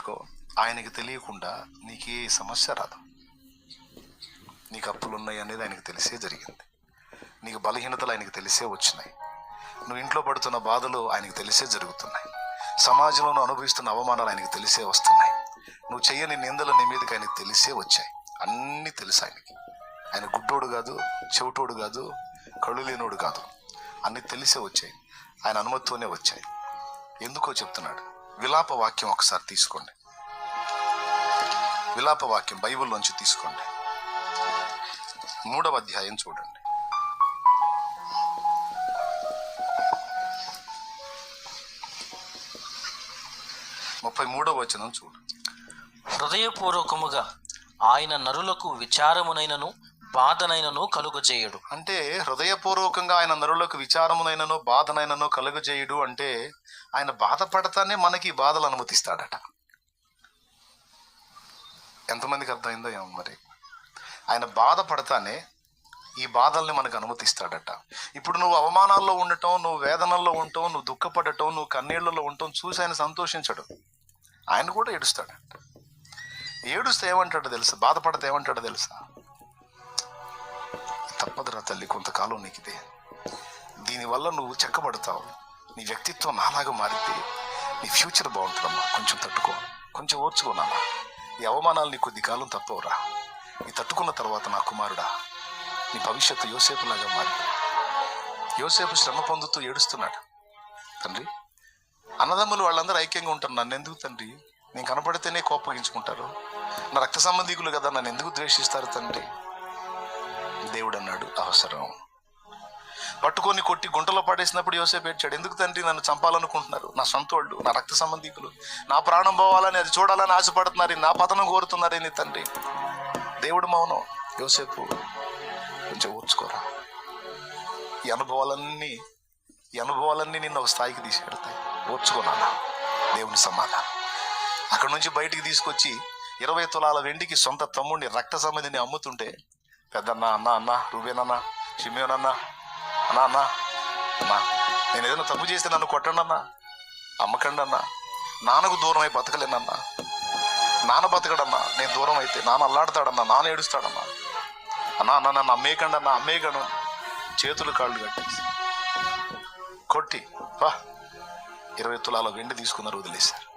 గుర్తుపెట్టుకో, ఆయనకి తెలియకుండా నీకే సమస్య రాదు. నీకు అప్పులు ఉన్నాయి అనేది ఆయనకు తెలిసే జరిగింది. నీకు బలహీనతలు ఆయనకు తెలిసే వచ్చినాయి. నువ్వు ఇంట్లో పడుతున్న బాధలు ఆయనకు తెలిసే జరుగుతున్నాయి. సమాజంలో అనుభవిస్తున్న అవమానాలు ఆయనకు తెలిసే వస్తున్నాయి. నువ్వు చెయ్యని నిందలు నీ మీదకి ఆయనకు తెలిసే వచ్చాయి. అన్నీ తెలుసు ఆయనకి. ఆయన గుడ్డోడు కాదు, చెవిటోడు కాదు, కళ్ళు లేనోడు కాదు. అన్నీ తెలిసే వచ్చాయి. ఆయన అనుమతితోనే వచ్చాయి. ఎందుకో చెప్తున్నాడు. విలాప వాక్యం ఒకసారి తీసుకోండి. విలాప వాక్యం బైబిల్లోంచి తీసుకోండి. 3వ అధ్యాయం చూడండి. 33వ వచనం చూడు. హృదయపూర్వకముగా ఆయన నరులకు విచారమునైనను బాధనైనను కలుగజేయుడు. అంటే హృదయపూర్వకంగా ఆయన నరులకు విచారమునైనను బాధనైనను కలుగజేయుడు అంటే ఆయన బాధపడతానే మనకి బాధలు అనుమతిస్తాడట. ఎంతమందికి అర్థమైందో ఏమో మరి. ఆయన బాధపడతానే ఈ బాధల్ని మనకు అనుమతిస్తాడట. ఇప్పుడు నువ్వు అవమానాల్లో ఉండటం, నువ్వు వేదనల్లో ఉండటం, నువ్వు దుఃఖపడటం, నువ్వు కన్నీళ్లలో ఉండటం చూసి ఆయన సంతోషించడు. ఆయన కూడా ఏడుస్తాడట. ఏడుస్తే ఏమంటాడో తెలుసా? బాధపడితే ఏమంటాడో తెలుసా? తప్పదురా తల్లి, కొంతకాలం నీకు ఇదే. దీనివల్ల నువ్వు చెక్కబడతావు. నీ వ్యక్తిత్వం నాలాగా మారితే నీ ఫ్యూచర్ బాగుంటుందమ్మా. కొంచెం తట్టుకో, కొంచెం ఓర్చుకోనమ్మా. ఈ అవమానాలు నీ కొద్ది కాలం తప్పవురా. నీ తట్టుకున్న తర్వాత నా కుమారుడా, నీ భవిష్యత్తు యోసేపులాగా మారి. యోసేపు శ్రమ పొందుతూ ఏడుస్తున్నాడు. తండ్రి, అన్నదమ్ములు వాళ్ళందరూ ఐక్యంగా ఉంటారు, నన్ను ఎందుకు తండ్రి? నేను కనపడితేనే కోపగించుకుంటారు. నా రక్త సంబంధికులు కదా, నన్ను ఎందుకు ద్వేషిస్తారు తండ్రి? దేవుడు అన్నాడు, అవసరం. పట్టుకొని కొట్టి గుంటలో పడేసినప్పుడు యోసేపు ఏడ్చాడు. ఎందుకు తండ్రి నన్ను చంపాలనుకుంటున్నారు? నా సొంత వాళ్ళు, నా రక్త సంబంధికులు, నా ప్రాణం పోవాలని, అది చూడాలని ఆశపడుతున్నారు, నా పతనం కోరుతున్నారేని తండ్రి. దేవుడు మౌనం. యోసేపు, కొంచెం ఓర్చుకోరా. ఈ అనుభవాలన్నీ నిన్ను ఒక స్థాయికి తీసుకెళ్తాయి. ఓర్చుకోనా. దేవుని సమాధానం. అక్కడ నుంచి బయటికి తీసుకొచ్చి 20 తులాల వెండికి సొంత తమ్ముడిని, రక్త సంబంధిని అమ్ముతుంటే, పెద్దన్న, అన్న రూబేనన్నా, షిమయోనన్నా, అన్నా నేను ఏదైనా తప్పు చేస్తే నన్ను కొట్టండి అన్నా, అమ్మకండి అన్నా, నాన్నకు దూరం అయి బతకలేనన్నా, నాన్న బతకడన్నా, నేను దూరం అయితే నాన్న అల్లాడతాడన్నా, నాన్న ఏడుస్తాడన్నా, అన్నా నన్ను అమ్మేయకండి అన్నా, అమ్మేయకండి. చేతులు కాళ్ళు కట్టేసి కొట్టి 20 తులాల వెండి తీసుకున్నారు, వదిలేశారు.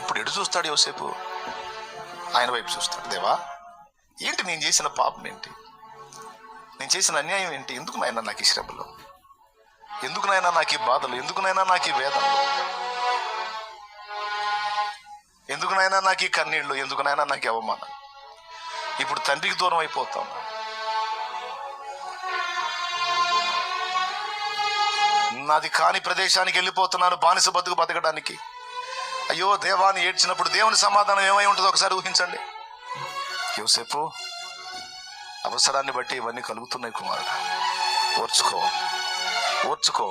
ఇప్పుడు ఎటు చూస్తాడు యోసేపు? ఆయన వైపు చూస్తాడు. దేవా, ఏంటి నేను చేసిన పాపం ఏంటి? నేను చేసిన అన్యాయం ఏంటి? ఎందుకు నాయనా నాకు ఈ శ్రమలు? ఎందుకు నాయనా నాకు ఈ బాధలు? ఎందుకు నాయనా నాకు ఈ వేదనలు? ఎందుకు నాయనా నాకు ఈ కన్నీళ్ళు? ఎందుకు నాయనా నాకు అవమానం? ఇప్పుడు తండ్రికి దూరం అయిపోతాం. నాది కాని ప్రదేశానికి వెళ్ళిపోతున్నాను, బానిస బతుకు బతకడానికి. అయ్యో దేవాన్ని ఏడ్చినప్పుడు దేవుని సమాధానం ఏమై ఉంటుందో ఒకసారి ఊహించండి. యోసేపు, అవసరాన్ని బట్టి ఇవన్నీ కలుగుతున్నాయి కుమారుడు. ఓర్చుకో.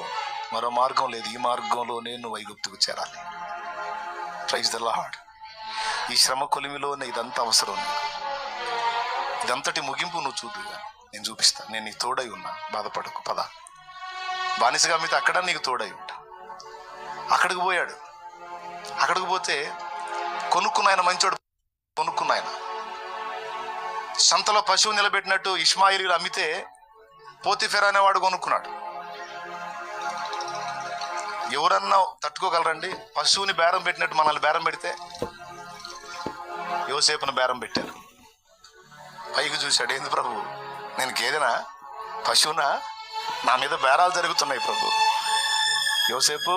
మరో మార్గం లేదు. ఈ మార్గంలోనే నువ్వు ఐగుప్తుకు చేరాలి. Praise the Lord. ఈ శ్రమ కొలిమిలోనే ఇదంతా అవసరం. ఇదంతటి ముగింపు నువ్వు చూద్దుగా, నేను చూపిస్తా. నేను నీకు తోడై ఉన్నా, బాధపడకు. పద, బానిసగా మీతో అక్కడ నీకు తోడై ఉంటా. అక్కడికి పోయాడు. అక్కడికి పోతే కొనుక్కున్నాయన, మంచోడు కొనుక్కున్నాయన. సంతలో పశువు నిలబెట్టినట్టు ఇష్మాయిలీలు అమ్మితే పోతిఫెర అనేవాడు కొనుక్కున్నాడు. ఎవరన్నా తట్టుకోగలరండి? పశువుని బేరం పెట్టినట్టు మనల్ని బేరం పెడితే? యోసేపును బేరం పెట్టారు. పైకి చూశాడు. ఏంది ప్రభు, నేను గేదెనా, పశువునా? నా మీద బేరాలు జరుగుతున్నాయి ప్రభు. యోసేపు,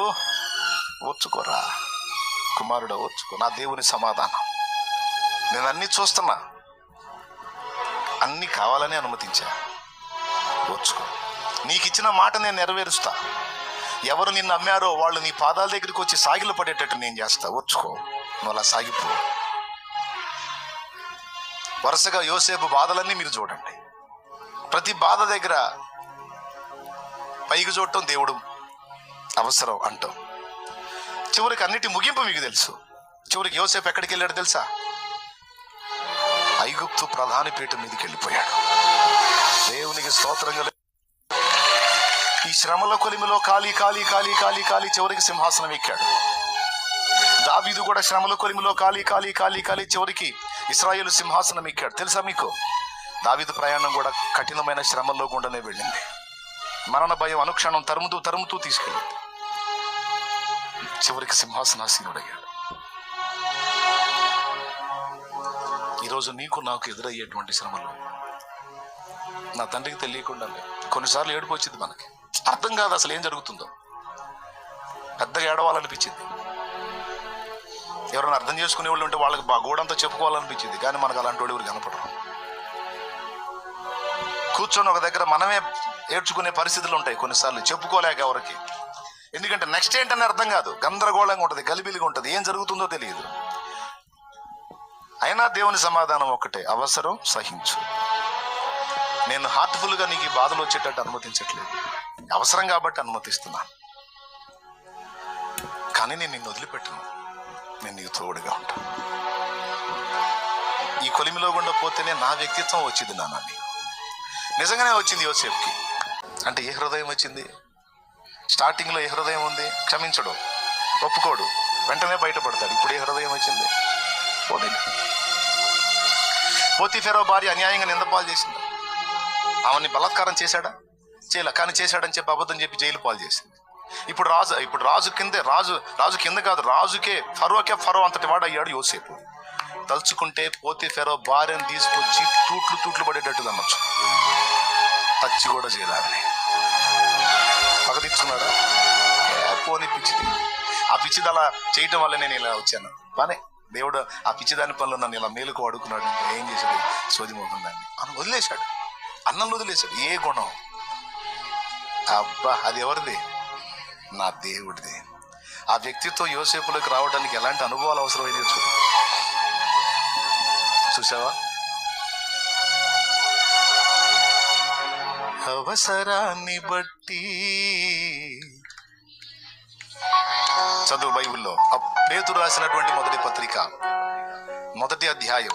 ఓర్చుకోరా కుమారుడు, ఓర్చుకో. నా దేవుని సమాధానం. నేను అన్నీ చూస్తున్నా, అన్నీ కావాలని అనుమతించా. ఓర్చుకో. నీకు ఇచ్చిన మాట నేను నెరవేరుస్తా. ఎవరు నిన్ను అమ్మారో వాళ్ళు నీ పాదాల దగ్గరికి వచ్చి సాగిలు పడేటట్టు నేను చేస్తా. ఓర్చుకో. నువ్వు అలా సాగిపో. వరుసగా యోసేపు బాధలన్నీ మీరు చూడండి. ప్రతి బాధ దగ్గర పైకి చూడటం దేవుడు అవసరం అంటాం. చివరికి అన్నిటి ముగింపు మీకు తెలుసు. చివరికి యోసేపు ఎక్కడికి వెళ్ళాడు తెలుసా? ఐగుప్తు ప్రధాని పీఠం మీదకి వెళ్ళిపోయాడు. దేవునికి స్తోత్రంగా. ఈ శ్రమల కొలిమిలో కాలి చివరికి సింహాసనం ఎక్కాడు. దావీదు కూడా శ్రమల కొలిమిలో కాలి చివరికి ఇశ్రాయేలు సింహాసనం ఎక్కాడు. తెలుసా మీకు? దావీదు ప్రయాణం కూడా కఠినమైన శ్రమల్లో గుండానే వెళ్ళింది. మరణ భయం అనుక్షణం తరుముతూ తీసుకెళ్ళింది. చివరికి సింహాసనాసీనుడయ్యాడు. ఈరోజు నీకు నాకు ఎదురయ్యేటువంటి శ్రమలు నా తండ్రికి తెలియకుండా కొన్నిసార్లు ఏడుపు వచ్చింది. మనకి అర్థం కాదు అసలు ఏం జరుగుతుందో. పెద్దగా ఏడవాలనిపించింది. ఎవరైనా అర్థం చేసుకునే వాళ్ళు ఉంటే వాళ్ళకి గోడంతా చెప్పుకోవాలనిపించింది. కానీ మనకు అలాంటి వాళ్ళు ఎవరు కనపడరు. కూర్చొని ఒక దగ్గర మనమే ఏడ్చుకునే పరిస్థితులు ఉంటాయి కొన్నిసార్లు, చెప్పుకోలేక ఎవరికి. ఎందుకంటే నెక్స్ట్ ఏంటని అర్థం కాదు. గందరగోళంగా ఉంటుంది, గలిబిలిగా ఉంటుంది, ఏం జరుగుతుందో తెలియదు. అయినా దేవుని సమాధానం ఒక్కటే, అవసరం సహించు. నేను హార్ట్ఫుల్గా నీకు ఈ బాధలు వచ్చేటట్టు అనుమతించట్లేదు, అవసరం కాబట్టి అనుమతిస్తున్నాను. కానీ నేను నిన్ను వదిలిపెట్టను, నేను నీకు తోడుగా ఉంటాను. ఈ కొలిమిలో గుండా పోతేనే నా వ్యక్తిత్వం వచ్చింది నాన్న. నిజంగానే వచ్చింది యోసేపుకి. అంటే ఏ హృదయం వచ్చింది? స్టార్టింగ్లో ఏ హృదయం ఉంది? క్షమించడు, ఒప్పుకోడు, వెంటనే బయటపడతాడు. ఇప్పుడు ఏ హృదయం వచ్చింది? పోతీఫెరో భార్య అన్యాయంగా నిందపాలు చేసింది. ఆమెని బలాత్కారం చేశాడా? చేయలే. కానీ చేశాడని చెప్పి అబద్ధం చెప్పి జైలు పాలు చేసింది. ఇప్పుడు రాజు కింద కాదు, రాజుకే ఫరో అంతటి వాడు అయ్యాడు యోసేపు. తలుచుకుంటే పోతీఫెరో భార్యను తీసుకొచ్చి తూట్లు పడేటట్టు నమ్మచ్చు. టచ్ కూడా చేయాలని పగదిచ్చుకున్నాడా? పోనీ పిచ్చిది. ఆ పిచ్చిది అలా చేయటం వల్ల నేను ఇలా వచ్చాను. బానే దేవుడు ఆ పిచ్చిదాని పనులు నన్ను ఇలా మేలుకు అడుగుతున్నాడు. ఏం చేశాడు? సోది మోహన్ దాన్ని అని వదిలేశాడు. అన్నం వదిలేశాడు. ఏ గుణం? అబ్బా, అది ఎవరిది? నా దేవుడిది. ఆ వ్యక్తిత్వం యోసేపులోకి రావడానికి ఎలాంటి అనుభవాలు అవసరమైనవి చూసావా? అవసరాన్ని బట్టి చదువు బైబిల్లో పేతురు రాసినటువంటి మొదటి పత్రిక 1వ అధ్యాయం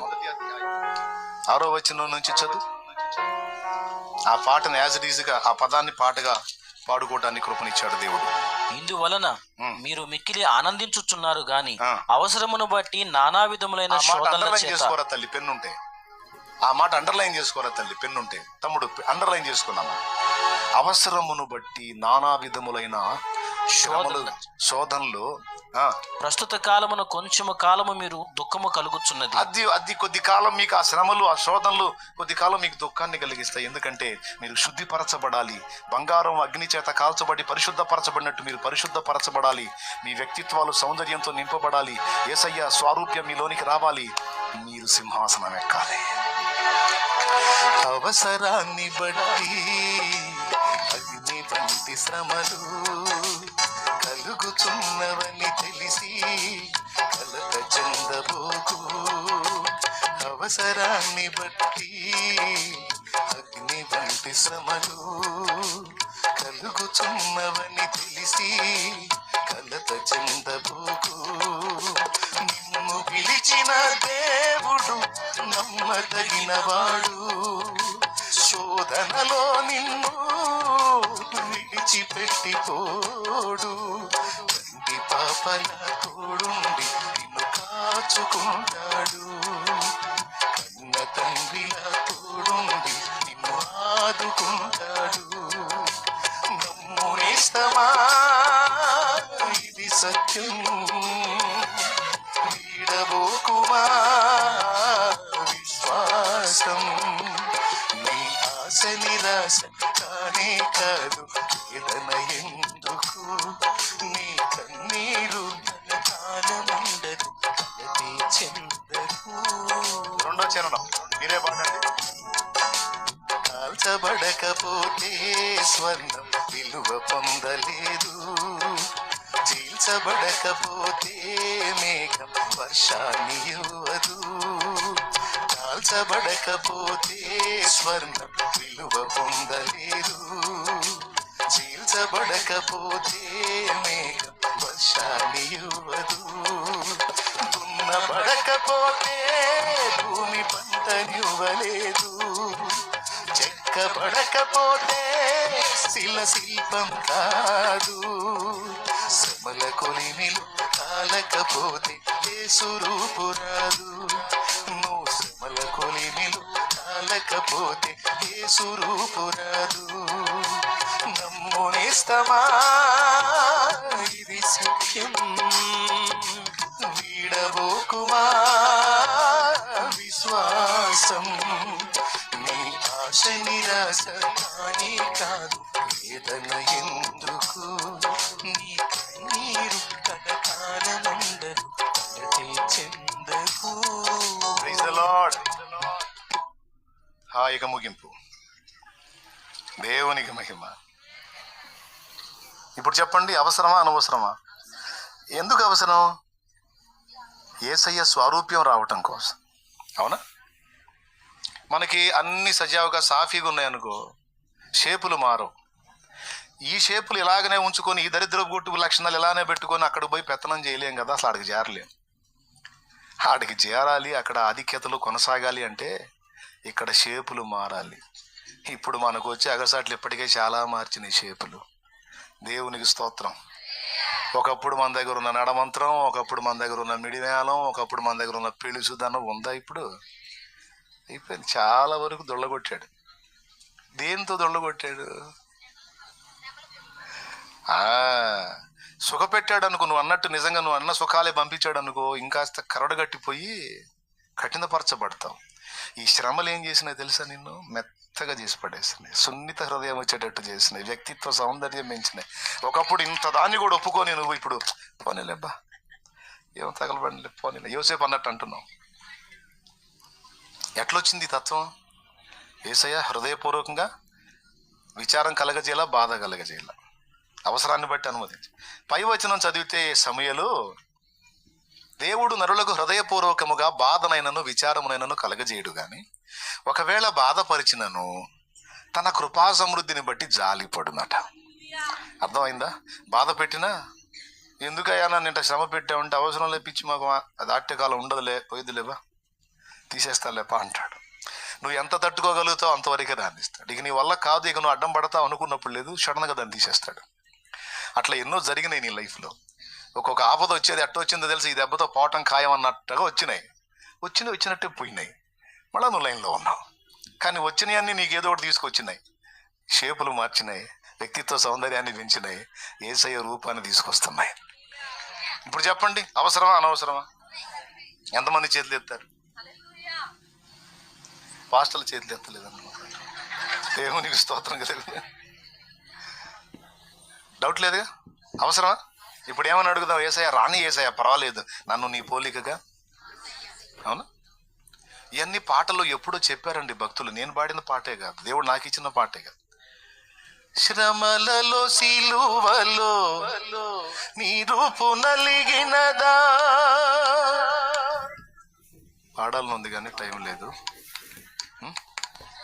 6వ వచనం నుంచి చదువు. ఆ పాటను యాజ్ ఇట్ ఈజ్ గా, ఆ పదాన్ని పాటగా పాడుకోవడానికి కృపనిచ్చాడు దేవుడు. ఇందువలన మీరు మిక్కిలి ఆనందించుచున్నారు గాని అవసరమును బట్టి నానా విధములైన శోధనల చేత. చేసుకోరా తల్లి పెన్నుంటే, ఆ మాట అండర్లైన్ చేసుకోరా తల్లి పెన్నుంటే. తమ్ముడు అండర్లైన్ చేసుకున్నామా? అవసరమును బట్టి నానా విధములైన శోధనలు. ప్రస్తుత కాలమున కొంచెము కాలము మీరు దుఃఖము కలుగుచున్నది. అది కొద్ది కాలం మీకు ఆ శ్రమలు, ఆ శోధనలు కొద్ది కాలం మీకు దుఃఖాన్ని కలిగిస్తాయి. ఎందుకంటే మీరు శుద్ధిపరచబడాలి. బంగారం అగ్ని చేత కాల్చబడి పరిశుద్ధపరచబడినట్టు మీరు పరిశుద్ధపరచబడాలి. మీ వ్యక్తిత్వాలు సౌందర్యంతో నింపబడాలి. యేసయ్య స్వారూప్యం మీలోనికి రావాలి. మీరు సింహాసనం ఎక్కాలి. అవసరాన్ని బట్టి అగ్ని వంటి శ్రమలు కలుగుచున్నవని తెలిసి కలత చెందబోకు. అవసరాన్ని బట్టి అగ్ని వంటి శ్రమలు కలుగుచున్నవని తెలిసి కలత చెందబోకు. నిన్ను పిలిచిన దేవుడు నమ్మదగినవాడు. శోధనలో నిన్ను విడిచిపెట్టిపోడు. తండ్రి పాపల తోడుండి నిన్ను కాచుకుంటాడు. కన్న తండ్రిలా తోడుండి నిన్ను ఆదుకుంటాడు. నమ్ము నేస్తమా, ఇది సత్యం. వీడబోకుమా విశ్వాసం. నీ ఆశ నిరాశ కానే కాదు, వేదన ఎందుకు? నీ కన్నీరు కాలముండదు, కలతే చెందకు. 2వ చరణం మీరే పాడండి. కాల్చబడకపోతే స్వర్ణం విలువ పొందలేదు. చీల్చబడకపోతే మేఘం వర్షాన్ని ఇవ్వదు. కాల్చబడకపోతే స్వర్ణం విలువ పొందలేదు. చీల్చబడకపోతే మేఘం వర్షాన్ని ఇవ్వదు. దున్నబడకపోతే భూమి పంటనివ్వలేదు. చెక్కబడకపోతే శిల్పం కాదు. శ్రమల కొలిమిలో తాళకపోతే యేసు రూపు రాదు. నువ్వు శ్రమల కొలిమిలో తాళకపోతే యేసు రూపు రాదు. నమ్మునేస్తమా ఇది సత్యం, వీడబోకుమా విశ్వాసం. నీ ఆశ నిరాశ కానీ కాదు, వేదన ఎందుకు? నీ కన్నీరు కనకాలనుండదు, కలతే చెందకు. Praise the lord. హాయిగా ముగింపు. దేవునికి మహిమ. ఇప్పుడు చెప్పండి, అవసరమా అనవసరమా? ఎందుకు అవసరం? యేసయ్య స్వారూప్యం రావటం కోసం. అవునా? మనకి అన్ని సజావుగా సాఫీగా ఉన్నాయనుకో, షేపులు మారవు. ఈ షేపులు ఇలాగనే ఉంచుకొని ఈ దరిద్రపు గుట్టు లక్షణాలు ఇలానే పెట్టుకొని అక్కడ పోయి పెత్తనం చేయలేం కదా. అసలు ఆడికి చేరలేం. ఆడికి చేరాలి, అక్కడ ఆధిక్యతలు కొనసాగాలి అంటే ఇక్కడ షేపులు మారాలి. ఇప్పుడు మనకు వచ్చే అగసాట్లు ఇప్పటికే చాలా మార్చినాయి షేపులు. దేవునికి స్తోత్రం. ఒకప్పుడు మన దగ్గర ఉన్న నడమంత్రం, ఒకప్పుడు మన దగ్గర ఉన్న మిడివేలం, ఒకప్పుడు మన దగ్గర ఉన్న పెళ్లిసుదనం ఉందా? ఇప్పుడు అయిపోయింది. చాలా వరకు దొళ్ళగొట్టాడు. దేంతో దొళ్ళగొట్టాడు? సుఖపెట్టాడు అనుకో. నువ్వు అన్నట్టు నిజంగా నువ్వు అన్న సుఖాలే పంపించాడు అనుకో, ఇంకాస్త కరడుగట్టిపోయి కఠినపరచబడతావు. ఈ శ్రమలు ఏం చేసినాయి తెలుసా? నిన్ను మెత్తగా చేసి పడేసినాయి, సున్నిత హృదయం వచ్చేటట్టు చేసినాయి, వ్యక్తిత్వ సౌందర్యం పెంచినాయి. ఒకప్పుడు ఇంత దాన్ని కూడా ఒప్పుకొని నువ్వు ఇప్పుడు పోనీలేబ్బా ఏమో తగలబడిలే పోనీలే యోసేపు అన్నట్టు అంటున్నావు. ఎట్లొచ్చింది ఈ తత్వం? యేసయ్య హృదయపూర్వకంగా విచారం కలగజేయాల, బాధ కలగజేయాల, అవసరాన్ని బట్టి అనుమతించి. పై వచనం చదివితే సమయలు దేవుడు నరులకు హృదయపూర్వకముగా బాధనైనను విచారమునైనను కలగజేయుడు గాని ఒకవేళ బాధపరిచినను తన కృపా సమృద్ధిని బట్టి జాలిపడునట. అర్థమైందా? బాధ పెట్టినా ఎందుకయ్యా నన్ను ఇంత శ్రమ పెట్టావంటే అవసరం లేపించి మాకు అది ఆట్యకాలం ఉండదులే, పోయిద్దులేవా తీసేస్తాలేపా అంటాడు. నువ్వు ఎంత తట్టుకోగలుగుతావు అంతవరకే దాన్ని ఇస్తాడు. ఇక నీ వల్ల కాదు, ఇక నువ్వు అడ్డం పడతావు అనుకున్నప్పుడు లేదు, సడన్గా దాన్ని తీసేస్తాడు. అట్లా ఎన్నో జరిగినాయి నీ లైఫ్లో. ఒక్కొక్క ఆపద వచ్చేది ఎట్ట వచ్చిందో తెలిసి ఈ దెబ్బతో పోవటం ఖాయం అన్నట్టుగా వచ్చినట్టే పోయినాయి. మళ్ళీ నువ్వు లైన్లో ఉన్నావు. కానీ వచ్చినాయన్నీ నీకు ఏదో ఒకటి తీసుకొచ్చినాయి, షేపులు మార్చినాయి, వ్యక్తిత్వ సౌందర్యాన్ని పెంచినాయి, యేసయ్య రూపాన్ని తీసుకొస్తున్నాయి. ఇప్పుడు చెప్పండి, అవసరమా అనవసరమా? ఎంతమంది చేతులు ఎత్తారు? పాస్టర్లు చేతులు ఎత్తలేదన్నమాట. దేవునికి స్తోత్రం కదా. డౌట్ లేదుగా? అవసరమా? ఇప్పుడు ఏమని అడుగుదాం? యేసయ్య రాని, యేసయ్య పర్వాలేదు నన్ను నీ పోలికగా. అవునా? ఇవన్నీ పాటలు ఎప్పుడో చెప్పారండి భక్తులు. నేను పాడిన పాటే కాదు, దేవుడు నాకు ఇచ్చిన పాటే కాదు. శ్రమలలో సిలువలో నీ రూపు నలిగినదా పాడాలని ఉంది కానీ టైం లేదు.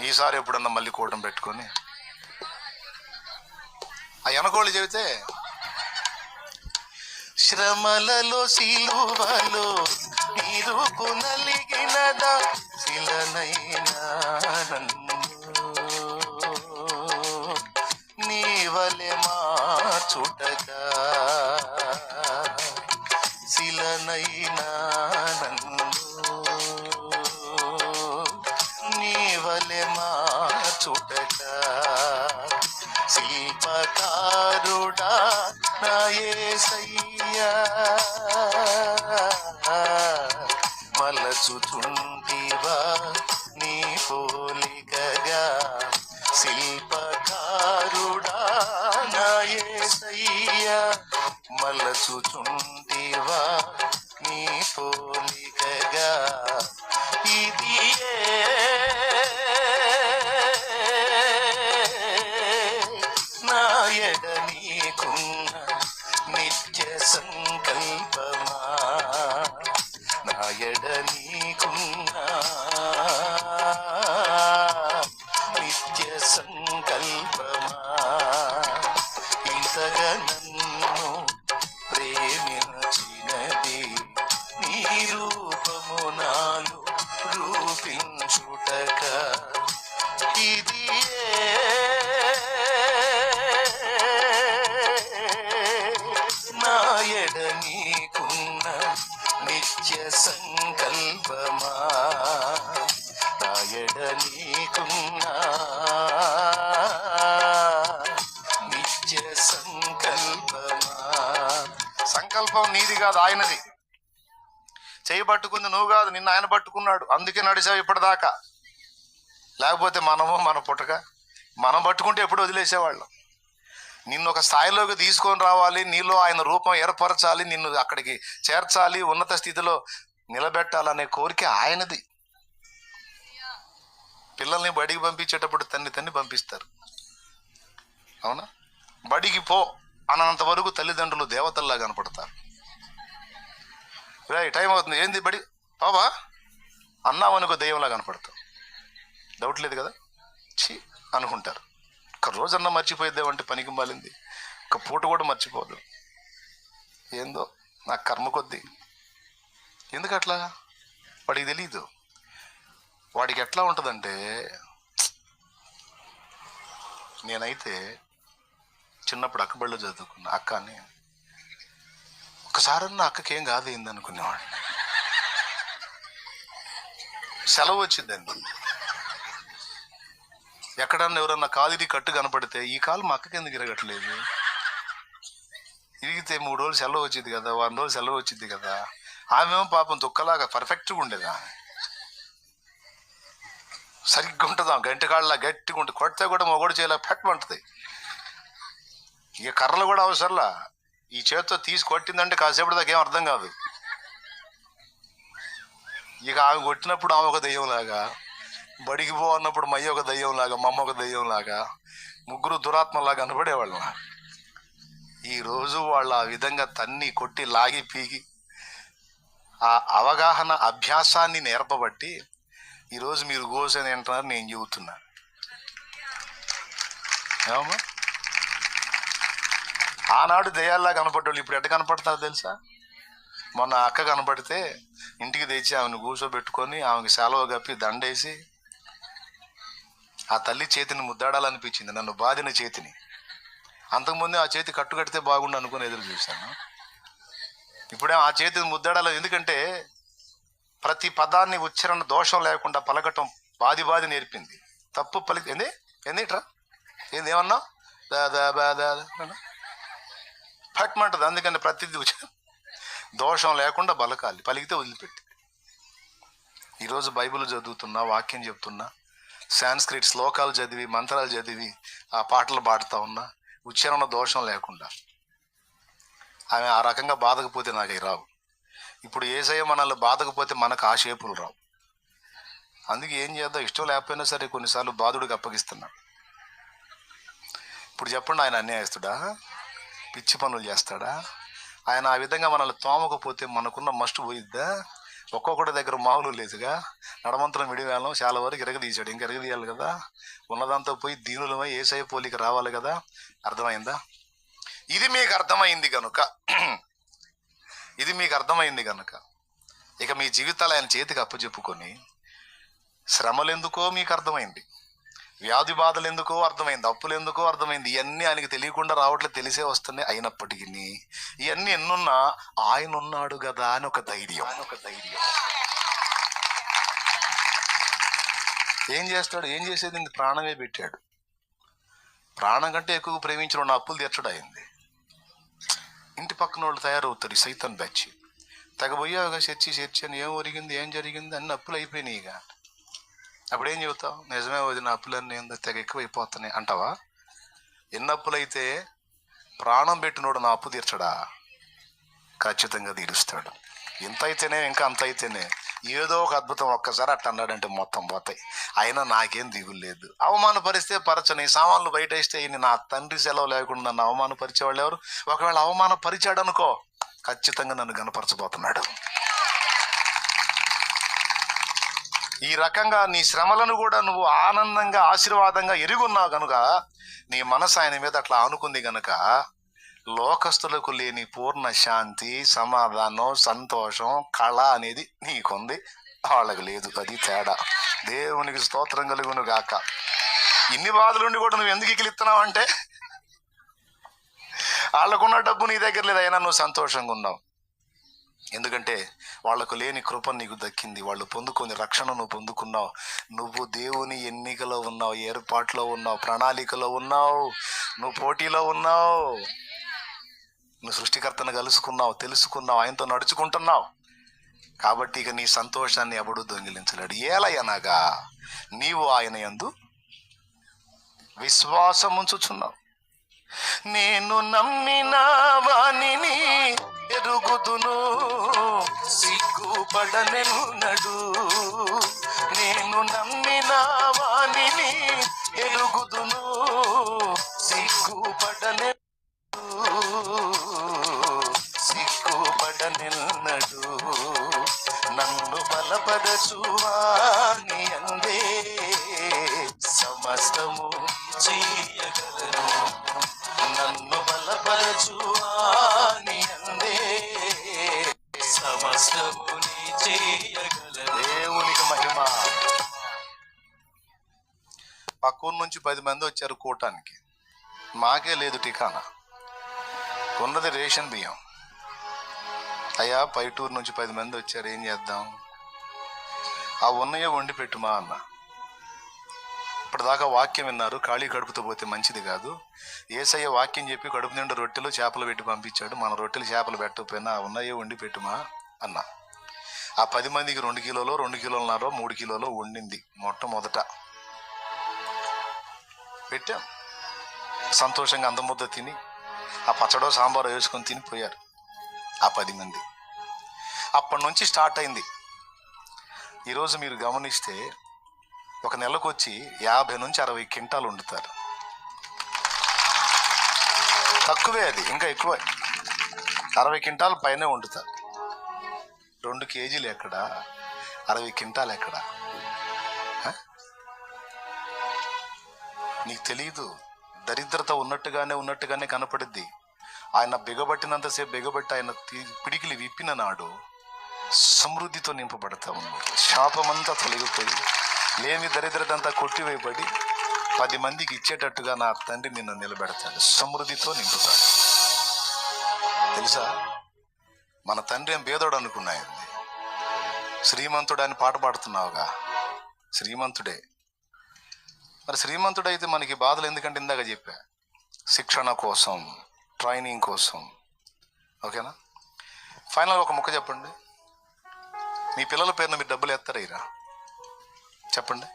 ఈసారి ఎప్పుడన్నా మళ్ళీ కూటం పెట్టుకొని ఆ వెనకోళ్ళు చెబితే శ్రమలలో సిలువలో నీ రూపు నలిగినదా శిలనైనా నన్ను నీ వలె మార్చుటగా శిలనైనా నన్ను నీ వలె మార్చుటగా శిల్పకారుడా నా యేసయ్యా మలచుచుంటివా నీ పోలికగా శిల్పకారుడా నా యేసయ్యా మలచుచుంటివా నీ పోలికగా ఇది నాయడ నీకున్న నిత్య సంకల్పమా నాయడ నీకున్న నిత్య సంకల్పమా ఇంతగా నన్ను ప్రేమించినది నీ రూపము నాలు రూపించుటక ఇది నాయడ నీకున్న సంకల్పమా రాయడ నీకున్నా నిత్య సంకల్పమా. సంకల్పం నీది కాదు, ఆయనది. చేయబట్టుకుంది నువ్వు కాదు, నిన్ను ఆయన పట్టుకున్నాడు. అందుకే నడిచావు ఇప్పటిదాకా. లేకపోతే మనము మన పుట్టక మనం పట్టుకుంటే ఎప్పుడు వదిలేసేవాళ్ళం. నిన్ను ఒక స్థాయిలోకి తీసుకొని రావాలి, నీలో ఆయన రూపం ఏర్పరచాలి, నిన్ను అక్కడికి చేర్చాలి, ఉన్నత స్థితిలో నిలబెట్టాలనే కోరిక ఆయనది. పిల్లల్ని బడికి పంపించేటప్పుడు తన్ని పంపిస్తారు, అవునా? బడికి పో అన్నంత వరకు తల్లిదండ్రులు దేవతల్లా కనపడతారు. టైం అవుతుంది, ఏంది బడి బాబా అన్నామనుకో దెయ్యంలా కనపడతావు. డౌట్ లేదు కదా? ఛీ అనుకుంటారు. ఒక రోజన్నా మర్చిపోయిద్దామంటే పనికి మాలింది, ఒక పూట కూడా మర్చిపోదు. ఏందో నా కర్మ కొద్దీ. ఎందుకు అట్లా? వాడికి తెలీదు. వాడికి ఎట్లా ఉంటుందంటే, నేనైతే చిన్నప్పుడు అక్కబడిలో చదువుకున్నా. అక్క అని ఒకసారన్నా అక్కకేం కాదు ఏంది అనుకునేవాడిని. సెలవు వచ్చిందండి, ఎక్కడన్నా ఎవరన్నా కాలిది కట్టు కనపడితే ఈ కాలు మా అక్కకి ఎందుకు ఇరగట్లేదు, ఇరిగితే 3 రోజులు సెలవు వచ్చింది కదా, 1 రోజు సెలవు వచ్చింది కదా. ఆమెమో పాపం దుక్కలాగా పర్ఫెక్ట్గా ఉండేదా, సరిగ్గా ఉంటుందా, గంట కాళ్ళ గట్టిగా ఉంటుంది. కొడితే కూడా మొగోడు చేయలేక పెట్టమంటుంది. ఇక కర్రలు కూడా అవసరంలా, ఈ చేతితో తీసి కొట్టిందంటే కాసేపటి దాకా ఏం అర్థం కాదు. ఇక ఆమె కొట్టినప్పుడు ఆమె ఒక దెయ్యంలాగా, బడికి పో అన్నప్పుడు మయ్య ఒక దెయ్యంలాగా, మా అమ్మ ఒక దెయ్యంలాగా, ముగ్గురు దురాత్మలాగా కనబడేవాళ్ళం. ఈరోజు వాళ్ళు ఆ విధంగా తన్ని కొట్టి లాగి పీకి ఆ అవగాహన అభ్యాసాన్ని నేర్పబట్టి ఈరోజు మీరు గోసని అంటున్నారు, నేను చెబుతున్నా. ఏమమ్మా? ఆనాడు దెయ్యాల్లా కనపడ్డోళ్ళు ఇప్పుడు ఎట్ట కనపడతారు తెలుసా? మొన్న అక్క కనపడితే ఇంటికి తెచ్చి ఆమెను కూర్చోబెట్టుకొని ఆమెకి సెలవు కప్పి దండేసి ఆ తల్లి చేతిని ముద్దాడాలనిపించింది, నన్ను బాధిన చేతిని. అంతకుముందే ఆ చేతి కట్టు కడితే బాగుండు అనుకుని ఎదురు చూశాను. ఇప్పుడే ఆ చేతిని ముద్దాడాలి. ఎందుకంటే ప్రతి పదాన్ని ఉచ్చారణ దోషం లేకుండా పలకటం బాది నేర్పింది. తప్పు పలికి ఏందిట్రా ఏంది ఏమన్నా పట్టమంటది. అందుకని ప్రతిదీ దోషం లేకుండా బలకాలి, పలికితే వదిలిపెట్టి. ఈరోజు బైబిల్ చదువుతున్నా, వాక్యం చెప్తున్నా, సాంస్క్రిట్ శ్లోకాలు చదివి మంత్రాలు చదివి ఆ పాటలు పాడుతూ ఉన్నా, ఉచ్చారణ దోషం లేకుండా. ఆమె ఆ రకంగా బాధకపోతే నాకు అవి రావు. ఇప్పుడు యేసయ్య మనల్ని బాధకపోతే మనకు ఆ షేపులు రావు. అందుకే ఏం చేద్దాం, ఇష్టం లేకపోయినా సరే కొన్నిసార్లు బాధుడికి అప్పగిస్తున్నాడు. ఇప్పుడు చెప్పండి, ఆయన అన్యాయస్తుడా? పిచ్చి పనులు చేస్తాడా? ఆయన ఆ విధంగా మనల్ని తోమకపోతే మనకున్న మస్ట్ పోయిద్దా? ఒక్కొక్కటి దగ్గర మామూలు లేదుగా. నడమంతరం విడివేళం చాలా వరకు ఇరగదీశాడు, ఇంకా ఇరగదీయాలి కదా. ఉన్నదంతా పోయి దీనులమై యేసయ్య పోలిక రావాలి కదా. అర్థమైందా? ఇది మీకు అర్థమైంది కనుక ఇక మీ జీవితాలు ఆయన చేతికి అప్పచెప్పుకొని, శ్రమలు ఎందుకో మీకు అర్థమైంది, వ్యాధి బాధలు ఎందుకో అర్థమైంది, అప్పులు ఎందుకో అర్థమైంది. ఇవన్నీ ఆయనకి తెలియకుండా రావట్లేదు, తెలిసే వస్తున్నాయి. అయినప్పటికీ ఇవన్నీ ఎన్నున్నా ఆయన ఉన్నాడు కదా అని ఒక ధైర్యం. ఏం చేస్తాడు? ఏం చేసేది? ప్రాణమే పెట్టాడు. ప్రాణం కంటే ఎక్కువ ప్రేమించిన నా అప్పులు తీర్చడం అయింది. ఇంటి పక్కన వాళ్ళు తయారవుతారు, ఈ సైతాన్ బ్యాచ్. తెగబోయావుగా చర్చి అని, ఏం ఒరిగింది, ఏం జరిగింది, అన్ని అప్పులు అయిపోయినాయి. ఇక అప్పుడేం చెబుతావు? నిజమే వదిన, అప్పులన్నీ తెగ ఎక్కువైపోతున్నాయి అంటావా? ఎన్ని అప్పులైతే ప్రాణం పెట్టినోడు నా అప్పు తీర్చడా? ఖచ్చితంగా తీరుస్తాడు. ఇంత అయితేనే, ఇంకా అంత అయితేనే, ఏదో ఒక అద్భుతం. ఒక్కసారి అట్ట అన్నాడంటే మొత్తం పోతాయి. అయినా నాకేం దిగులు లేదు. అవమానపరిస్తే పరచని, సామాన్లు బయట ఇస్తే నా తండ్రి సెలవు లేకుండా నన్ను అవమానపరిచేవాళ్ళు ఎవరు? ఒకవేళ అవమానపరిచాడు అనుకో, ఖచ్చితంగా నన్ను గణపరచబోతున్నాడు. ఈ రకంగా నీ శ్రమలను కూడా నువ్వు ఆనందంగా, ఆశీర్వాదంగా ఎరుగున్నావు కనుక, నీ మనసు ఆయన మీద అట్లా ఆనుకుంది కనుక, లోకస్తులకు లేని పూర్ణ శాంతి, సమాధానం, సంతోషం, కళ అనేది నీకుంది, వాళ్ళకి లేదు. అది తేడా. దేవునికి స్తోత్రం కలుగును గాక. ఇన్ని బాధలుండి కూడా నువ్వు ఎందుకు ఇకిలిస్తున్నావు అంటే, వాళ్ళకున్న డబ్బు నీ దగ్గర లేదు, అయినా నువ్వు సంతోషంగా ఉన్నావు. ఎందుకంటే వాళ్లకు లేని కృప నీకు దక్కింది. వాళ్ళు పొందుకొని రక్షణను పొందుకున్నావు. నువ్వు దేవుని ఎన్నికలో ఉన్నావు, ఏర్పాట్లో ఉన్నావు, ప్రణాళికలో ఉన్నావు, నువ్వు పోటీలో ఉన్నావు. నువ్వు సృష్టికర్తను కలుసుకున్నావు, తెలుసుకున్నావు, ఆయనతో నడుచుకుంటున్నావు. కాబట్టి ఇక నీ సంతోషాన్ని ఎవడు దొంగిలించలేడు. ఏలయనగా నీవు ఆయన యందు విశ్వాసం ఉంచుచున్నావు. నేను నమ్మిన వానిని ఎరుగుదును, సిగ్గుపడనెన్నడు. నేను నమ్మిన వానిని ఎరుగుదును, సిగ్గుపడనెన్నడు. నన్ను బలపరచువాని అందే సమస్తము చేయగలను. నన్ను బలపరచువాని అందే సమస్తముని చేయగలను. దేవునికి మహిమ. పక్కూరు నుంచి 10 మంది వచ్చారు కూటానికి. మాకే లేదు టికానా, ఉన్నది రేషన్ బియ్యం. అయ్యా పైటూరు నుంచి 10 మంది వచ్చారు, ఏం చేద్దాం? ఆ ఉన్నయే వండి పెట్టుమా అన్న. ఇప్పటిదాకా వాక్యం విన్నారు, ఖాళీ కడుపుతో పోతే మంచిది కాదు. యేసయ్య వాక్యం చెప్పి కడుపు నిండా రొట్టెలు చేపలు పెట్టి పంపించాడు. మన రొట్టెలు చేపలు పెట్టకపోయినా ఉన్నయే వండి పెట్టుమా అన్న. ఆ 10 మందికి 2 కిలోలో 2 కిలోలన్నర 3 కిలోలో వండింది. మొట్టమొదట పెట్టాం. సంతోషంగా అందముద్ద తిని ఆ పచ్చడో సాంబారో వేసుకొని తినిపోయారు ఆ 10 మంది. అప్పటి నుంచి స్టార్ట్ అయింది. ఈరోజు మీరు గమనిస్తే ఒక నెలకు వచ్చి 50 నుంచి 60 క్వింటాలు వండుతారు. తక్కువే, అది ఇంకా ఎక్కువ. 60 క్వింటాలు పైనే వండుతారు. 2 కేజీలు ఎక్కడ, 60 క్వింటాలు ఎక్కడ? నీకు తెలియదు. దరిద్రత ఉన్నట్టుగానే కనపడుద్ది. ఆయన బిగబట్టినంతసేపు బిగబట్టి ఆయన పిడికిలి విప్పిన నాడు సమృద్ధితో నింపబడతా ఉన్నాడు. శాపమంతా తొలగిపోయి లేని దరిద్రత అంతా కొట్టివేయబడి 10 మందికి ఇచ్చేటట్టుగా నా తండ్రి నిన్ను నిలబెడతాడు, సమృద్ధితో నింపుతాడు. తెలుసా, మన తండ్రి ఏం పేదోడు అనుకున్నాయండి. శ్రీమంతుడు అని పాట పాడుతున్నావుగా, శ్రీమంతుడే. మరి శ్రీమంతుడైతే మనకి బాధలు ఎందుకంటే ఇందాక చెప్పా, శిక్షణ కోసం, ట్రైనింగ్ కోసం. ఓకేనా? ఫైనల్ ఒక ముక్క చెప్పండి. మీ పిల్లల పేరున మీరు డబ్బులు ఎత్తారా? చెప్పండి.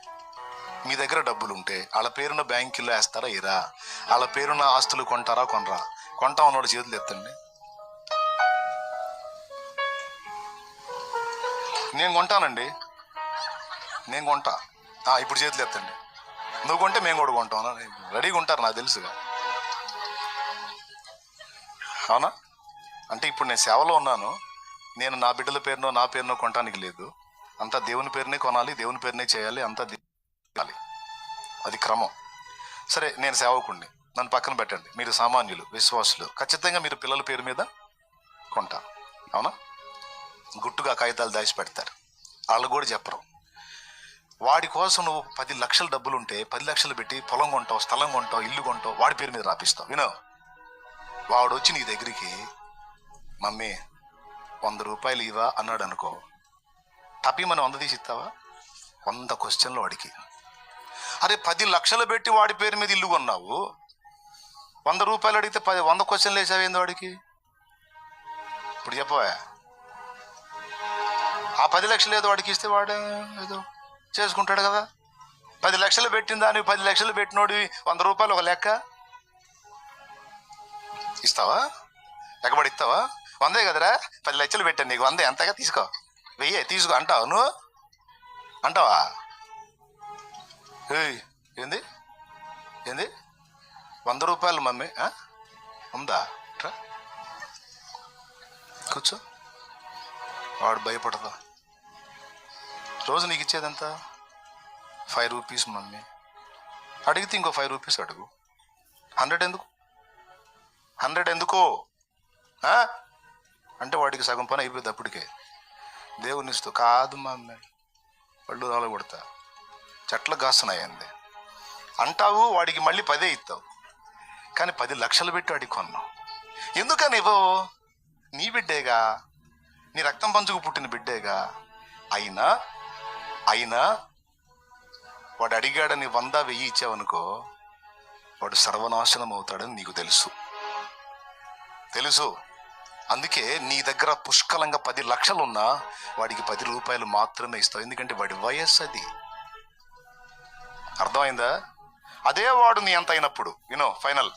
మీ దగ్గర డబ్బులు ఉంటే వాళ్ళ పేరున బ్యాంకుల్లో వేస్తారా ఇరా? వాళ్ళ పేరున ఆస్తులు కొంటారా కొనరా? కొంటా ఉన్నవాడు చేతులు ఎత్తండి. నేను కొంటానండి, నేను కొంటా. ఇప్పుడు చేతులు ఎత్తండి. నువ్వు కొంటే మేము కూడా కొంటాం. రెడీగా ఉంటారు, నాకు తెలుసుగా. అవునా? అంటే ఇప్పుడు నేను సేవలో ఉన్నాను. నేను నా బిడ్డల పేరునో నా పేరునో కొనటానికి లేదు. అంతా దేవుని పేరునే కొనాలి, దేవుని పేరునే చేయాలి, అంతా చేయాలి. అది క్రమం. సరే, నేను సేవకుణ్ణి, నన్ను పక్కన పెట్టండి. మీరు సామాన్యులు, విశ్వాసులు, ఖచ్చితంగా మీరు పిల్లల పేరు మీద కొంటా. అవునా? గుట్టుగా కాగితాలు దాచి పెడతారు, వాళ్ళు కూడా చెప్పరు. వాడి కోసం నువ్వు 10 లక్షల డబ్బులు ఉంటే 10 లక్షలు పెట్టి పొలం కొంటావు, స్థలం కొంటావు, ఇల్లు కొంటావు, వాడి పేరు మీద రాపిస్తావు. వినో, వాడు వచ్చి నీ దగ్గరికి మమ్మీ 100 రూపాయలు ఇవా అన్నాడు అనుకో, టపీ మనం 100 తీసి ఇస్తావా? 100 క్వశ్చన్లు వాడికి. అరే 10 లక్షలు పెట్టి వాడి పేరు మీద ఇల్లు కొన్నావు, 100 రూపాయలు అడిగితే 100 క్వశ్చన్లు వేసావేంది వాడికి? ఇప్పుడు చెప్పవా? ఆ 10 లక్షలు ఏదో వాడికి ఇస్తే వాడే ఏదో చేసుకుంటాడు కదా. 10 లక్షలు పెట్టిన దానికి 10 లక్షలు పెట్టినోడి 100 రూపాయలు ఒక లెక్క ఇస్తావా? ఎక్కబడి ఇస్తావా? 100 కదరా, 10 లక్షలు పెట్టాను నీకు 100 ఎంతగా తీసుకో, 1000 తీసుకో అంటావు నువ్వు? అంటావా? ఏంది ఏంది 100 రూపాయలు మమ్మీ ఉందా? కూర్చో. వాడు భయపడదా? రోజు నీకు ఇచ్చేదంతా 5 రూపీస్ మమ్మీ. అడిగితే ఇంకో 5 రూపీస్ అడుగు. 100 ఎందుకు? 100 ఎందుకో అంటే వాడికి సగం పని అయిపోయింది అప్పటికే. దేవుని ఇస్తూ కాదు మమ్మీ, పళ్ళు రాళ్ళు కొడతా, చెట్లకు కాస్తున్నాయండి అంటావు. వాడికి మళ్ళీ 10 ఇస్తావు. కానీ 10 లక్షలు పెట్టి వాడికి కొన్నావు. ఎందుకని ఇవ్వవు? నీ బిడ్డేగా, నీ రక్తం పంచుకు పుట్టిన బిడ్డేగా. అయినా అయినా వాడు అడిగాడని 100, 1000 ఇచ్చావనుకో, వాడు సర్వనాశనం అవుతాడని నీకు తెలుసు. అందుకే నీ దగ్గర పుష్కలంగా 10 లక్షలున్నా వాడికి 10 రూపాయలు మాత్రమే ఇస్తావు. ఎందుకంటే వాడి వయస్సు అది. అర్థమైందా? అదే వాడు నీ అంత అయినప్పుడు, ఫైనల్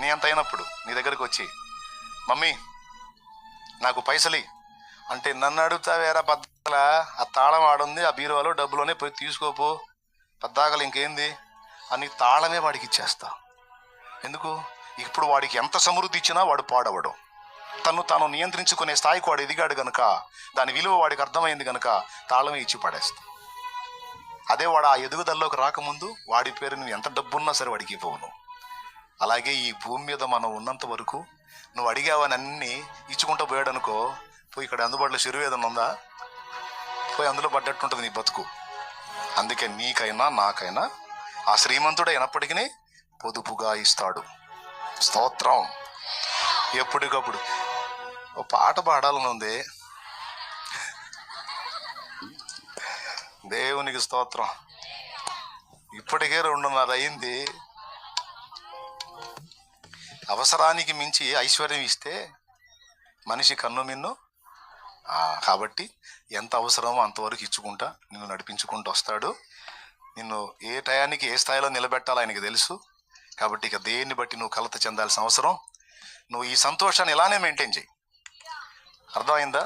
నీ అంత అయినప్పుడు నీ దగ్గరకు వచ్చి, మమ్మీ నాకు పైసలి అంటే, నన్ను అడుగుతావేరా బద్దలా, ఆ తాళం ఆడుంది ఆ బీరువాలో, డబ్బులోనే పోయి తీసుకోపో, పద్దాకలు ఇంకేంది అని తాళమే వాడికి ఇచ్చేస్తా. ఎందుకు? ఇప్పుడు వాడికి ఎంత సమృద్ధి ఇచ్చినా వాడు పాడవడం. తాను నియంత్రించుకునే స్థాయికి వాడు ఎదిగాడు గనుక, దాని విలువ వాడికి అర్థమైంది గనుక తాళమే ఇచ్చి పడేస్తా. అదే వాడు ఆ ఎదుగుదలలోకి రాకముందు వాడి పేరు నువ్వు ఎంత డబ్బున్నా సరే వాడికి ఇవ్వను. అలాగే ఈ భూమి మీద మనం ఉన్నంత వరకు నువ్వు అడిగావని అన్ని ఇచ్చుకుంటూ పోయాడు అనుకో, పోయి ఇక్కడ అందుబాటులో చెరువు ఏదన్నా ఉందా, పోయి అందులో పడ్డట్టుంటుంది నీ బతుకు. అందుకే నీకైనా నాకైనా ఆ శ్రీమంతుడు అయినప్పటికీ పొదుపుగా ఇస్తాడు. స్తోత్రం. ఎప్పటికప్పుడు ఓ పాట పాడాలని ఉంది. దేవునికి స్తోత్రం. ఇప్పటికే 2:30 అయింది. అవసరానికి మించి ఐశ్వర్యం ఇస్తే మనిషి కన్ను మిన్ను. కాబట్టి ఎంత అవసరమో అంతవరకు ఇచ్చుకుంటా నిన్ను నడిపించుకుంటూ వస్తాడు. నిన్ను ఏ టయానికి ఏ స్థాయిలో నిలబెట్టాలో ఆయనకి తెలుసు. కాబట్టి ఇక దేన్ని బట్టి నువ్వు కలత చెందాల్సిన అవసరం. నువ్వు ఈ సంతోషాన్ని ఇలానే మెయింటైన్ చేయి. అర్థమైందా?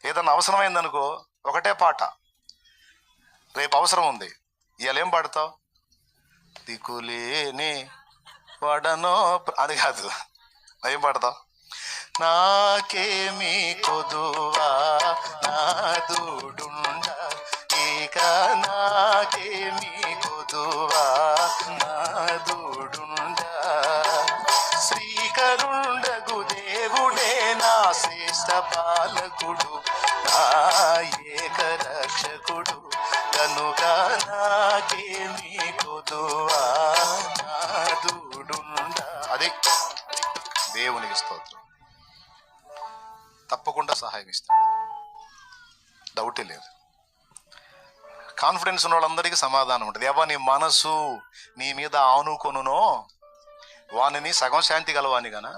ఏదన్నా అవసరమైందనుకో, ఒకటే పాట. రేపు అవసరం ఉంది, ఇవాళ ఏం పాడతావు? దిక్కులేని వాడనో, అది కాదు. ఏం పాడతావు? నాకేమీ కొదువా నాదుడుండ, ఇక నాకేమీ కొదువా నాదుడుండ, శ్రీకరుండగు దేవుడే నా శ్రేష్ఠ పాలకుడు, నా ఏక రక్షకుడు, కనుక నాకేమీ కొదువా నాదుడుండ. అది దేవునికి స్తోత్రం. తప్పకుండా సహాయం ఇస్తాడు, డౌటే లేదు. కాన్ఫిడెన్స్ ఉన్న వాళ్ళందరికీ సమాధానం ఉంటుంది. ఎవని మనసు నీ మీద ఆనుకొనునో వానిని సగం శాంతి గలవాని గానా.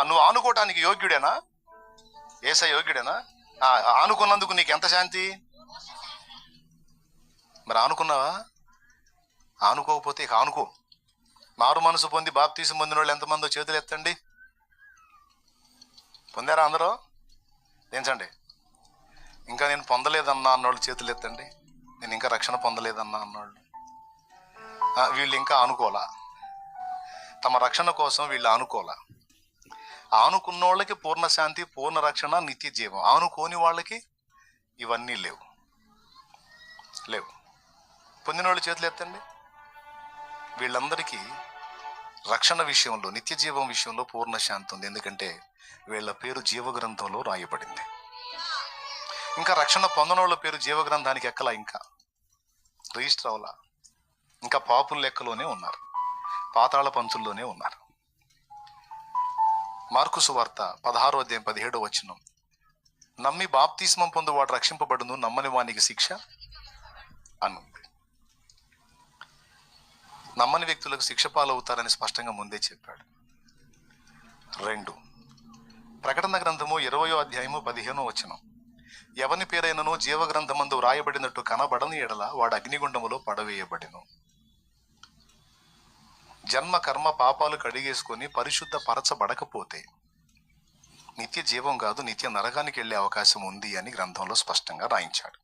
నువ్వు ఆనుకోవటానికి యోగ్యుడేనా? యేసయ్య యోగ్యుడేనా? ఆనుకున్నందుకు నీకు ఎంత శాంతి? మరి ఆనుకున్నావా? ఆనుకోకపోతే ఇక ఆనుకో. మారు మనసు పొంది బాప్తీసం పొందిన వాళ్ళు ఎంతమందో చేతులు ఎత్తండి. పొందారా అందరూ? ఏంచండి. ఇంకా నేను పొందలేదన్నా అన్నోళ్ళు చేతులు ఎత్తండి. నేను ఇంకా రక్షణ పొందలేదన్నా అన్నోళ్ళు. వీళ్ళు ఇంకా ఆనుకోలా, తమ రక్షణ కోసం వీళ్ళు ఆనుకోలా. ఆనుకున్న వాళ్ళకి పూర్ణ శాంతి, పూర్ణ రక్షణ, నిత్య జీవం. ఆనుకోని వాళ్ళకి ఇవన్నీ లేవు. పొందిన వాళ్ళు చేతులు ఎత్తండి. వీళ్ళందరికీ రక్షణ విషయంలో, నిత్య జీవం విషయంలో పూర్ణ శాంతి ఉంది. ఎందుకంటే వీళ్ళ పేరు జీవగ్రంథంలో రాయబడింది. ఇంకా రక్షణ పొందనోళ్ళ పేరు జీవగ్రంథానికి ఎక్కలా, ఇంకా రిజిస్టర్ అవలా. ఇంకా పాపుల లెక్కలోనే ఉన్నారు, పాతాళ పంచుల్లోనే ఉన్నారు. మార్కు సువార్త 16వ అధ్యాయం 17వ వచనం, నమ్మి బాప్తిస్మం పొందువాడు రక్షింపబడును, నమ్మని వానికి శిక్ష అనుంది. నమ్మని వ్యక్తులకు శిక్ష పాలవుతారని స్పష్టంగా ముందే చెప్పాడు. 2 ప్రకటన గ్రంథము 20వ అధ్యాయము 15వ వచనం, ఎవని పేరైనను జీవగ్రంథమందు వ్రాయబడినట్టు కనబడని ఎడల వాడు అగ్నిగుండములో పడవేయబడిను. జన్మ కర్మ పాపాలు కడిగేసుకొని పరిశుద్ధ పరచబడకపోతే నిత్య జీవం కాదు, నిత్య నరకానికి వెళ్ళే అవకాశం ఉంది అని గ్రంథంలో స్పష్టంగా రాయించాడు.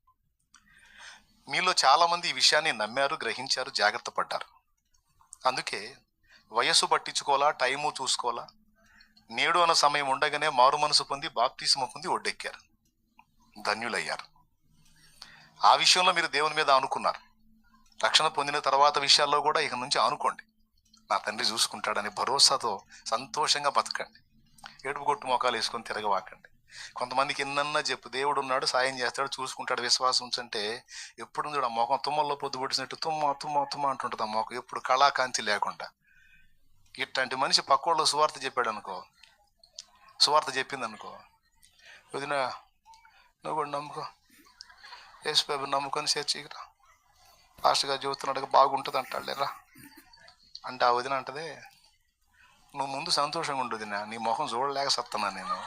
మీలో చాలా మంది ఈ విషయాన్ని నమ్మారు, గ్రహించారు, జాగ్రత్త పడ్డారు. అందుకే వయస్సు పట్టించుకోవాలా, టైము చూసుకోవాలా, నేడు అన్న సమయం ఉండగానే మారు మనసు పొంది బాప్తిస్మం పొంది ఒడ్డెక్కారు, ధన్యులయ్యారు. ఆ విషయంలో మీరు దేవుని మీద ఆనుకున్నారు. రక్షణ పొందిన తర్వాత విషయాల్లో కూడా ఇక నుంచి ఆనుకోండి. నా తండ్రి చూసుకుంటాడని భరోసాతో సంతోషంగా బతకండి. ఏడుపు కొట్టు మొఖాలు వేసుకొని తిరగవాకండి. కొంతమందికి ఎన్నన్నా చెప్పు, దేవుడు ఉన్నాడు, సాయం చేస్తాడు, చూసుకుంటాడు, విశ్వాసం ఉంచంటే ఎప్పుడు చూడ మొఖం తుమ్మల్లో పొద్దు పొడిచినట్టు తుమ్మ తుమ్మ తుమ్మ అంటుంటుంది. ఆ మొఖం ఎప్పుడు కళాకాంతి లేకుండా. ఇట్లాంటి మనిషి పక్కోళ్ళు సువార్త చెప్పాడు అనుకో, సువార్త చెప్పింది అనుకో, వదిన నువ్వు కూడా నమ్ముకో, యేసుబాబు నమ్ముకొని చర్చికి రా, పాస్టర్గా చెబుతున్నాడుగా బాగుంటుంది అంటాడు లేరా అంటే ఆ వదిన అంటదే, నువ్వు ముందు సంతోషంగా ఉండు వదిన, నీ మొహం చూడలేక సత్తున్నా నేను.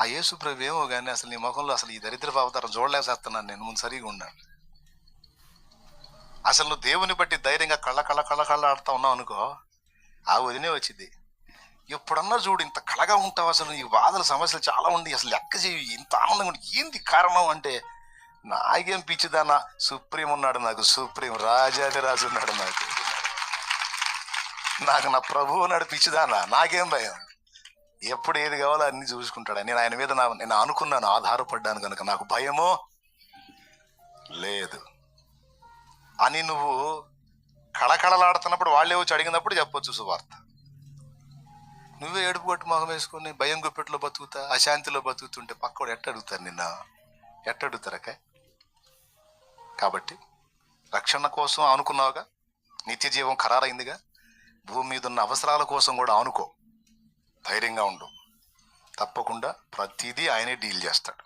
ఆ యేసు ప్రభు ఏమో కానీ అసలు నీ ముఖంలో అసలు ఈ దరిద్ర అవతారం చూడలేక సత్తున్నాను నేను, ముందు సరిగా ఉన్నాను. అసలు నువ్వు దేవుని బట్టి ధైర్యంగా కళ్ళ ఆడుతా ఉన్నావు అనుకో, ఆ వదినే వచ్చింది. ఎప్పుడన్నా చూడు ఇంత కళగా ఉంటావు, అసలు ఈ బాధల సమస్యలు చాలా ఉండి అసలు లెక్క చేయి, ఇంత ఆనందంగా ఉండి ఏంది కారణం అంటే, నాకేం పిచ్చిదానా, సుప్రీం ఉన్నాడు నాకు, సుప్రీం రాజాది రాజు ఉన్నాడు నాకు నా ప్రభువు ఉన్నాడు, పిచ్చిదానా నాకేం భయం, ఎప్పుడు ఏది కావాలో అన్ని చూసుకుంటాడు. నేను ఆయన మీద నేను అనుకున్నాను, ఆధారపడ్డాను కనుక నాకు భయమో లేదు అని నువ్వు కళకళలాడుతున్నప్పుడు వాళ్ళే వచ్చి అడిగినప్పుడు చెప్పొచ్చు సువార్త. నువ్వే ఏడుపు కొట్టు మొహం వేసుకుని భయం గుప్పెట్లో బతుకుతా, అశాంతిలో బతుకుతుంటే పక్కవాడు ఎట్ట అడుగుతారు నిన్న, ఎట్ట అడుగుతారక? కాబట్టి రక్షణ కోసం అనుకున్నావుగా, నిత్య జీవం ఖరారైందిగా, భూమి మీద ఉన్న అవసరాల కోసం కూడా అనుకో, ధైర్యంగా ఉండు, తప్పకుండా ప్రతిదీ ఆయనే డీల్ చేస్తాడు.